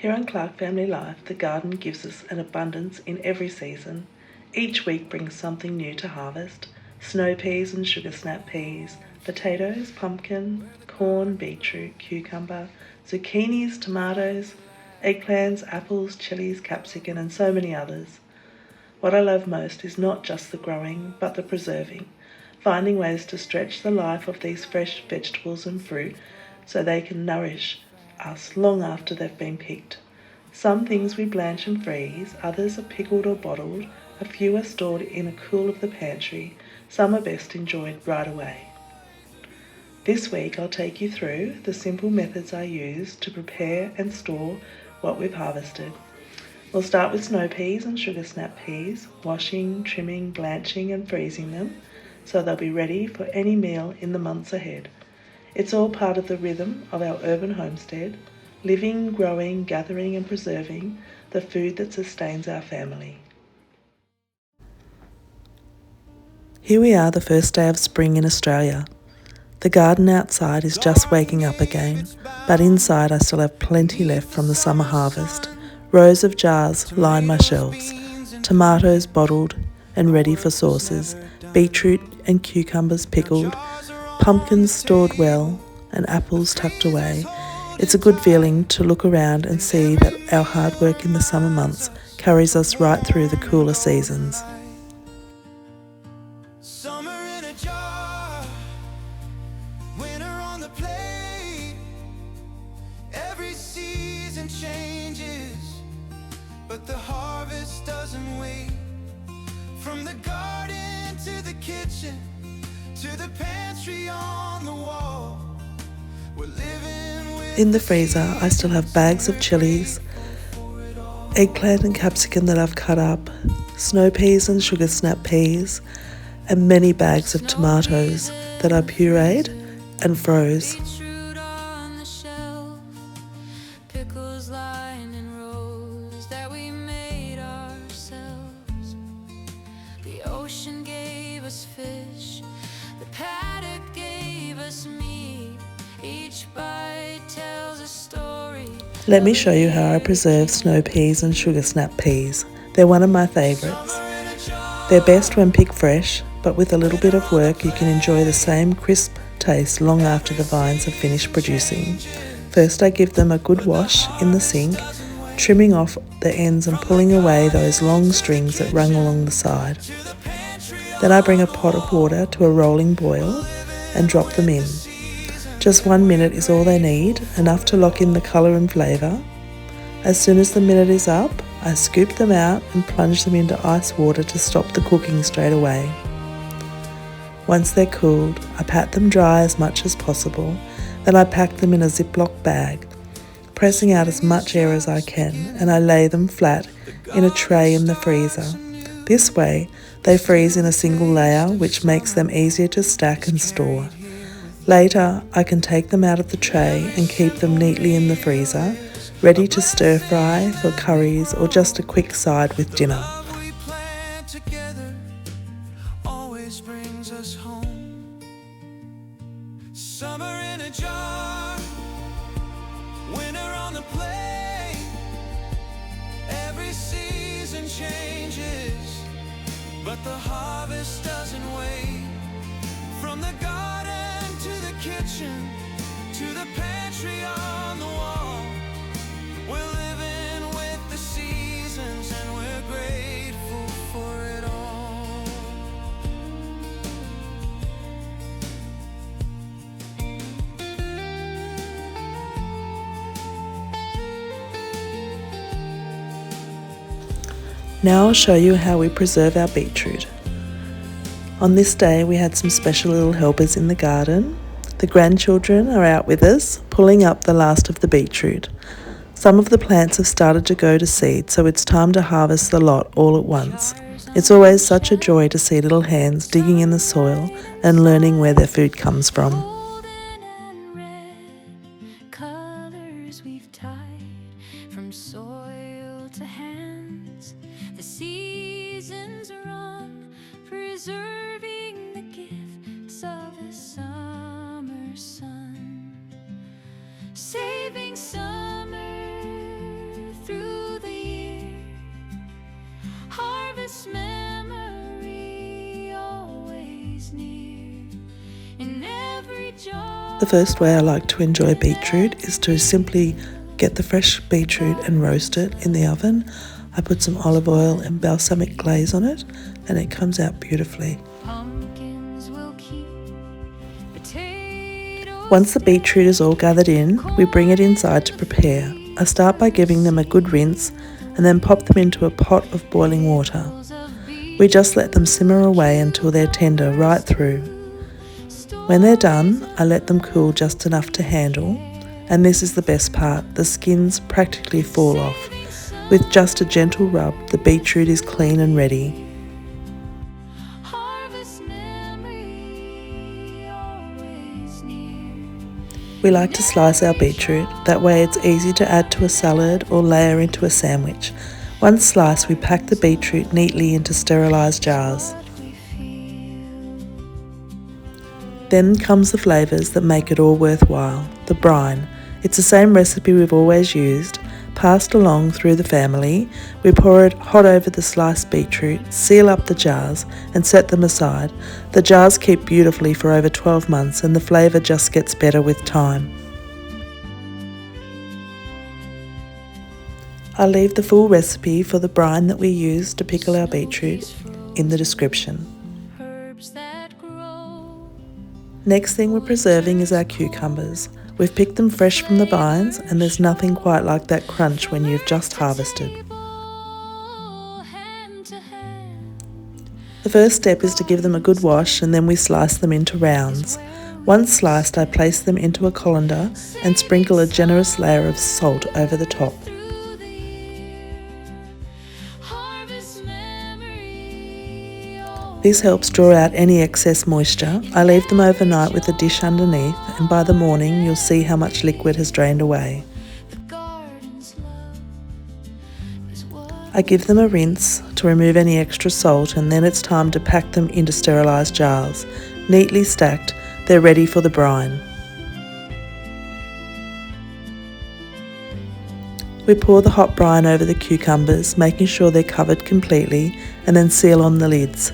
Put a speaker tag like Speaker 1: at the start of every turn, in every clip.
Speaker 1: Here on Clarke Family Life, the garden gives us an abundance in every season. Each week brings something new to harvest: snow peas and sugar snap peas, potatoes, pumpkin, corn, beetroot, cucumber, zucchinis, tomatoes, eggplants, apples, chillies, capsicum, and so many others. What I love most is not just the growing, but the preserving, finding ways to stretch the life of these fresh vegetables and fruit so they can nourish us long after they've been picked. Some things we blanch and freeze, others are pickled or bottled, a few are stored in a cool of the pantry, some are best enjoyed right away. This week I'll take you through the simple methods I use to prepare and store what we've harvested. We'll start with snow peas and sugar snap peas, washing, trimming, blanching and freezing them so they'll be ready for any meal in the months ahead. It's all part of the rhythm of our urban homestead, living, growing, gathering and preserving the food that sustains our family. Here we are the first day of spring in Australia. The garden outside is just waking up again, but inside I still have plenty left from the summer harvest. Rows of jars line my shelves, tomatoes bottled and ready for sauces, beetroot and cucumbers pickled, pumpkins stored well and apples tucked away. It's a good feeling to look around and see that our hard work in the summer months carries us right through the cooler seasons.
Speaker 2: Summer in a jar, winter on the plate. Every season changes, but the harvest doesn't wait. From the garden to the kitchen, to the pantry on the wall, we're living with.
Speaker 1: In the freezer, I still have bags of chilies, eggplant and capsicum that I've cut up, snow peas and sugar snap peas, and many bags of tomatoes that I pureed and froze.
Speaker 3: Beetroot on the shelf, pickles lying in rows that we made ourselves. The ocean gave us fish, the paddock gave us meat. Each bite tells a story.
Speaker 1: Let me show you how I preserve snow peas and sugar snap peas. They're one of my favourites. They're best when picked fresh, but with a little bit of work you can enjoy the same crisp taste long after the vines have finished producing. First I give them a good wash in the sink, trimming off the ends and pulling away those long strings that run along the side. Then I bring a pot of water to a rolling boil and drop them in. Just 1 minute is all they need, enough to lock in the colour and flavour. As soon as the minute is up, I scoop them out and plunge them into ice water to stop the cooking straight away. Once they're cooled, I pat them dry as much as possible, then I pack them in a Ziploc bag, pressing out as much air as I can, and I lay them flat in a tray in the freezer. This way, they freeze in a single layer, which makes them easier to stack and store. Later, I can take them out of the tray and keep them neatly in the freezer, ready to stir fry for curries or just a quick side with dinner.
Speaker 2: We plant together always brings us home. Summer in a jar, winter on the plate. Every season changes, but the harvest doesn't wait. From the garden to the kitchen, to the pantry on the wall, we're living with the seasons and we're grateful for it all.
Speaker 1: Now I'll show you how we preserve our beetroot. On this day we had some special little helpers in the garden. The grandchildren are out with us, pulling up the last of the beetroot. Some of the plants have started to go to seed, so it's time to harvest the lot all at once. It's always such a joy to see little hands digging in the soil and learning where their food comes from.
Speaker 3: Golden and red colors we've tied from soil to hands. The seasons run, preserving the gifts of the summer sun, saving summer
Speaker 1: The first way I like to enjoy beetroot is to simply get the fresh beetroot and roast it in the oven. I put some olive oil and balsamic glaze on it and it comes out beautifully. Once the beetroot is all gathered in, we bring it inside to prepare. I start by giving them a good rinse and then pop them into a pot of boiling water. We just let them simmer away until they're tender right through. When they're done, I let them cool just enough to handle, and this is the best part, the skins practically fall off. With just a gentle rub, the beetroot is clean and ready. We like to slice our beetroot, that way it's easy to add to a salad or layer into a sandwich. Once sliced, we pack the beetroot neatly into sterilised jars. Then comes the flavours that make it all worthwhile, the brine. It's the same recipe we've always used, passed along through the family. We pour it hot over the sliced beetroot, seal up the jars and set them aside. The jars keep beautifully for over 12 months and the flavour just gets better with time. I'll leave the full recipe for the brine that we use to pickle our beetroot in the description. Next thing we're preserving is our cucumbers. We've picked them fresh from the vines and there's nothing quite like that crunch when you've just harvested. The first step is to give them a good wash and then we slice them into rounds. Once sliced, I place them into a colander and sprinkle a generous layer of salt over the top. This helps draw out any excess moisture. I leave them overnight with a dish underneath and by the morning you'll see how much liquid has drained away. I give them a rinse to remove any extra salt and then it's time to pack them into sterilised jars. Neatly stacked, they're ready for the brine. We pour the hot brine over the cucumbers, making sure they're covered completely and then seal on the lids.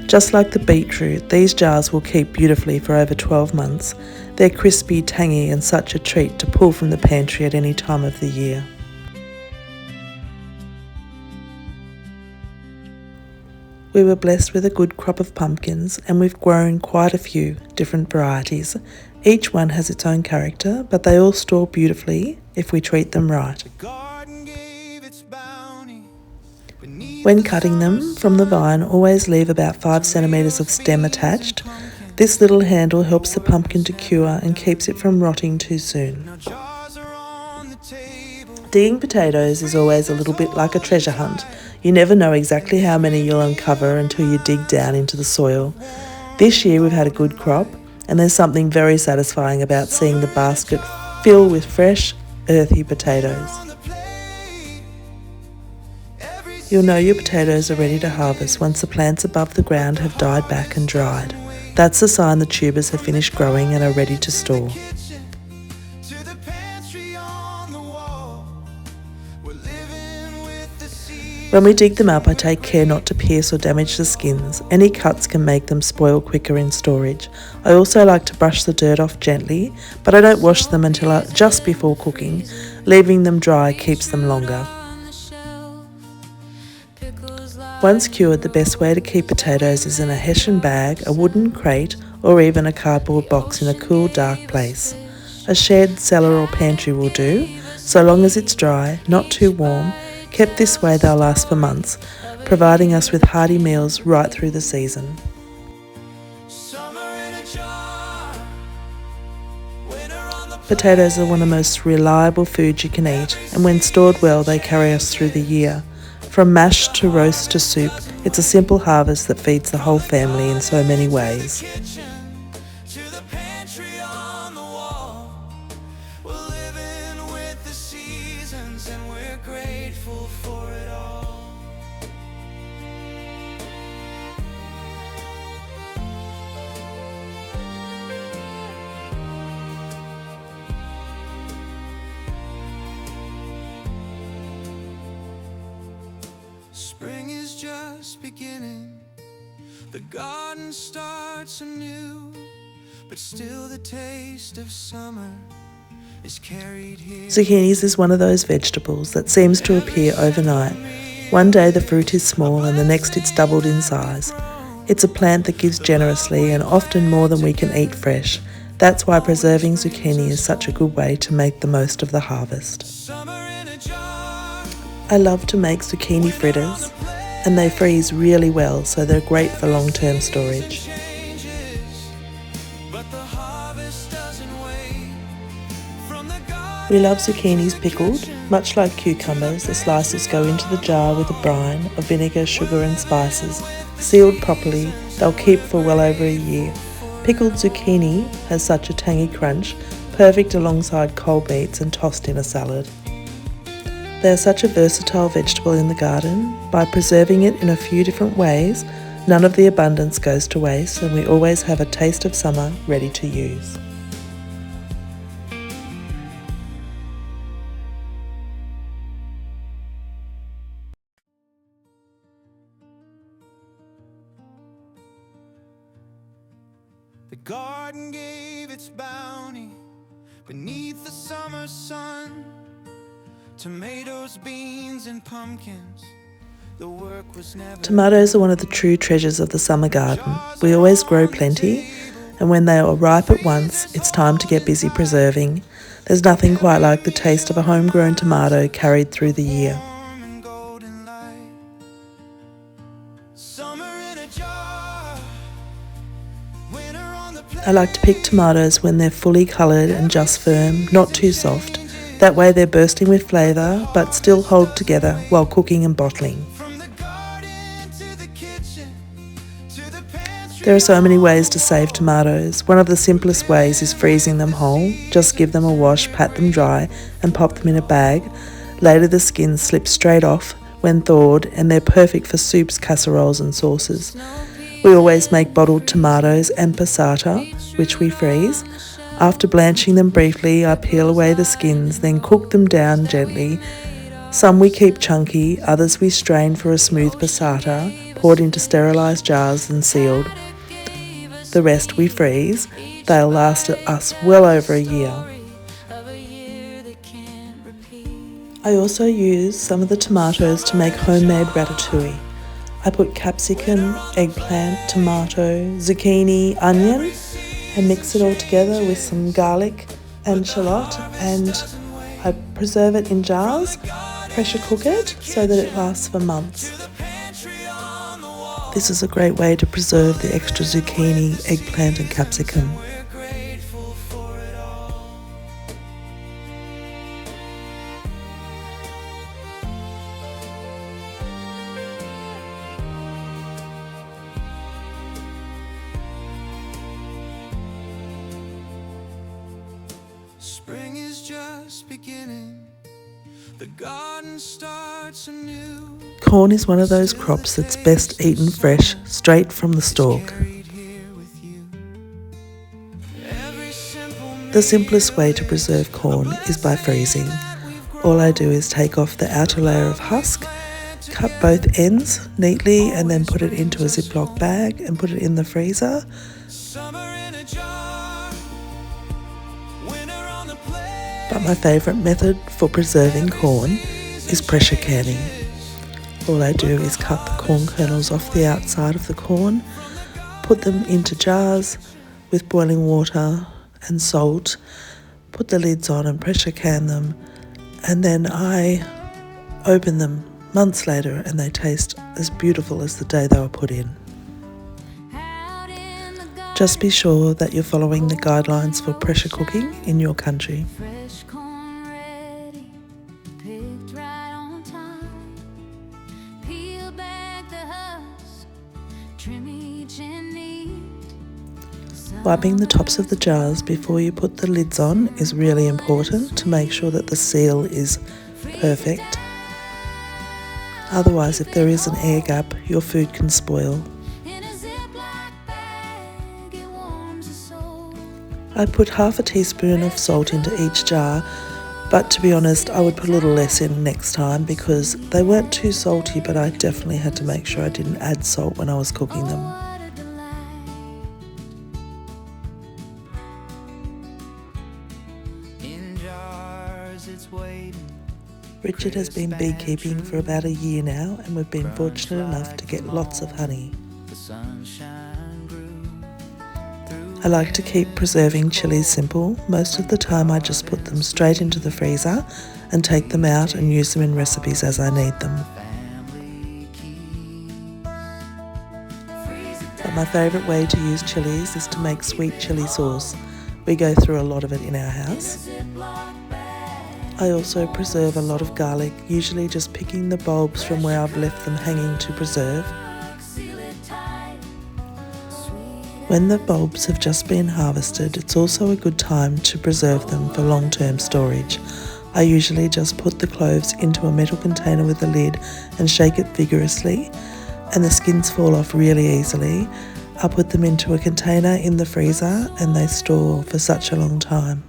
Speaker 1: Just like the beetroot, these jars will keep beautifully for over 12 months. They're crispy, tangy and such a treat to pull from the pantry at any time of the year. We were blessed with a good crop of pumpkins and we've grown quite a few different varieties. Each one has its own character, but they all store beautifully if we treat them right. When cutting them from the vine, always leave about 5 centimetres of stem attached. This little handle helps the pumpkin to cure and keeps it from rotting too soon. Digging potatoes is always a little bit like a treasure hunt. You never know exactly how many you'll uncover until you dig down into the soil. This year we've had a good crop and there's something very satisfying about seeing the basket fill with fresh, earthy potatoes. You'll know your potatoes are ready to harvest once the plants above the ground have died back and dried. That's a sign the tubers have finished growing and are ready to store. When we dig them up, I take care not to pierce or damage the skins. Any cuts can make them spoil quicker in storage. I also like to brush the dirt off gently, but I don't wash them until just before cooking. Leaving them dry keeps them longer. Once cured, the best way to keep potatoes is in a hessian bag, a wooden crate, or even a cardboard box in a cool, dark place. A shed, cellar or pantry will do, so long as it's dry, not too warm. Kept this way they'll last for months, providing us with hearty meals right through the season. Potatoes are one of the most reliable foods you can eat, and when stored well they carry us through the year. From mash to roast to soup, it's a simple harvest that feeds the whole family in so many ways.
Speaker 2: Spring is just beginning, the garden starts anew, but still the taste of summer is carried here.
Speaker 1: Zucchinis is one of those vegetables that seems to appear overnight. One day the fruit is small and the next it's doubled in size. It's a plant that gives generously and often more than we can eat fresh. That's why preserving zucchini is such a good way to make the most of the harvest.
Speaker 2: Summer in a jar.
Speaker 1: I love to make zucchini fritters, and they freeze really well, so they're great for long-term storage.
Speaker 2: But the harvest doesn't wait. From the garden
Speaker 1: We love zucchinis pickled. Much like cucumbers, the slices go into the jar with a brine of vinegar, sugar and spices. Sealed properly, they'll keep for well over a year. Pickled zucchini has such a tangy crunch, perfect alongside cold meats and tossed in a salad. They are such a versatile vegetable in the garden. By preserving it in a few different ways, none of the abundance goes to waste and we always have a taste of summer ready to use.
Speaker 2: The garden gave its bounty beneath the summer sun. Tomatoes, beans, and pumpkins. The work was never.
Speaker 1: Tomatoes are one of the true treasures of the summer garden. We always grow plenty, and when they are ripe at once, it's time to get busy preserving. There's nothing quite like the taste of a homegrown tomato carried through the year.
Speaker 2: warm and golden light. Summer in a jar. Winter on the
Speaker 1: I like to pick tomatoes when they're fully coloured and just firm, not too soft. That way they're bursting with flavour, but still hold together while cooking and bottling.
Speaker 2: From the garden to the kitchen to the pantry.
Speaker 1: There are so many ways to save tomatoes. One of the simplest ways is freezing them whole. Just give them a wash, pat them dry and pop them in a bag. Later the skins slip straight off when thawed and they're perfect for soups, casseroles and sauces. We always make bottled tomatoes and passata, which we freeze. After blanching them briefly, I peel away the skins, then cook them down gently. Some we keep chunky, others we strain for a smooth passata, poured into sterilised jars and sealed. The rest we freeze. They'll last us well over a year. I also use some of the tomatoes to make homemade ratatouille. I put capsicum, eggplant, tomato, zucchini, onion, and mix it all together with some garlic and shallot, and I preserve it in jars, pressure cook it so that it lasts for months. This is a great way to preserve the extra zucchini, eggplant and capsicum.
Speaker 2: We're grateful for it all. Spring is just beginning. The garden starts anew.
Speaker 1: Corn is one of those crops that's best eaten fresh, straight from the stalk.
Speaker 2: Carried here with you. Every simple
Speaker 1: The simplest way to preserve corn is by freezing. All I do is take off the outer layer of husk, cut both ends neatly and then put it into a Ziploc bag and put it in the freezer.
Speaker 2: summer in a jar. Winter on the plate.
Speaker 1: But my favourite method for preserving corn is pressure canning. All I do is cut the corn kernels off the outside of the corn, put them into jars with boiling water and salt, put the lids on and pressure can them, and then I open them months later and they taste as beautiful as the day they were put in. Just be sure that you're following the guidelines for pressure cooking in your country.
Speaker 3: Fresh corn ready, picked right on time. Peel back the husk, trim each end neat.
Speaker 1: Wiping the tops of the jars before you put the lids on is really important to make sure that the seal is perfect. Otherwise, if there is an air gap, your food can spoil.
Speaker 3: In a Ziploc bag, it warms the soul.
Speaker 1: I put half a teaspoon of salt into each jar, but to be honest, I would put a little less in next time because they weren't too salty, but I definitely had to make sure I didn't add salt when I was cooking them.
Speaker 3: What a delight.
Speaker 1: Richard has been beekeeping for about a year now, and we've been fortunate enough to get lots of honey. I like to keep preserving chilies simple. Most of the time I just put them straight into the freezer and take them out and use them in recipes as I need them. But my favourite way to use chilies is to make sweet chilli sauce. We go through a lot of it in our house. I also preserve a lot of garlic, usually just picking the bulbs from where I've left them hanging to preserve. When the bulbs have just been harvested, it's also a good time to preserve them for long-term storage. I usually just put the cloves into a metal container with a lid and shake it vigorously, and the skins fall off really easily. I put them into a container in the freezer and they store for such a long time.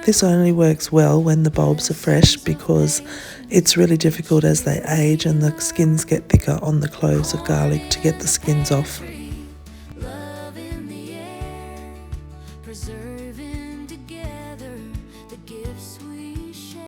Speaker 1: This only works well when the bulbs are fresh because it's really difficult as they age and the skins get thicker on the cloves of garlic to get the skins off.